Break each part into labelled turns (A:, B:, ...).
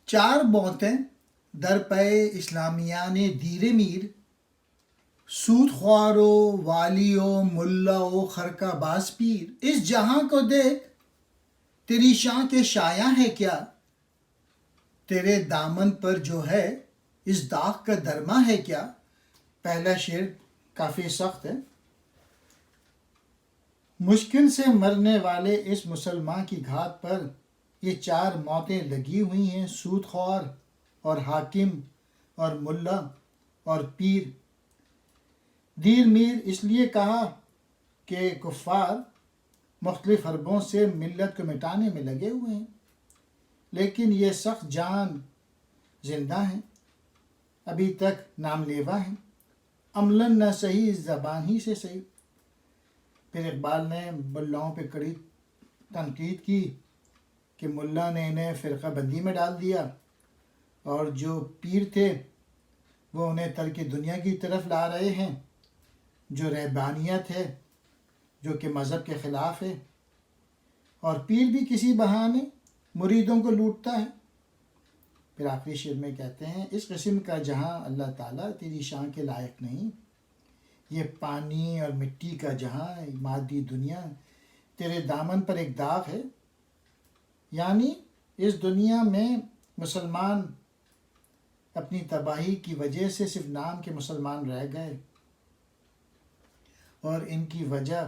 A: چار موتیں در پے اسلامیان دیر میر، سود خوارو والیو ملاو خرقہ باز پیر، اس جہاں کو دیکھ تیری شان کے شایاں ہے کیا، تیرے دامن پر جو ہے اس داغ کا درما ہے کیا۔ پہلا شعر کافی سخت ہے۔ مشکل سے مرنے والے اس مسلمان کی گھات پر یہ چار موتیں لگی ہوئی ہیں، سود خوار اور حاکم اور ملا اور پیر۔ دیر میر اس لیے کہا کہ کفار مختلف حربوں سے ملت کو مٹانے میں لگے ہوئے ہیں، لیکن یہ سخت جان زندہ ہیں، ابھی تک نام لیوا ہیں، عملاً نہ صحیح زبان ہی سے صحیح۔ پھر اقبال نے ملاؤں پہ کڑی تنقید کی کہ ملا نے انہیں فرقہ بندی میں ڈال دیا، اور جو پیر تھے وہ انہیں ترک دنیا کی طرف لا رہے ہیں، جو رہبانیت ہے جو کہ مذہب کے خلاف ہے، اور پیر بھی کسی بہانے مریدوں کو لوٹتا ہے۔ پھر آخری شعر میں کہتے ہیں، اس قسم کا جہاں اللہ تعالیٰ تیری شان کے لائق نہیں، یہ پانی اور مٹی کا جہاں، مادی دنیا، تیرے دامن پر ایک داغ ہے۔ یعنی اس دنیا میں مسلمان اپنی تباہی کی وجہ سے صرف نام کے مسلمان رہ گئے، اور ان کی وجہ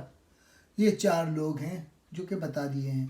A: یہ چار لوگ ہیں جو کہ بتا دیے ہیں۔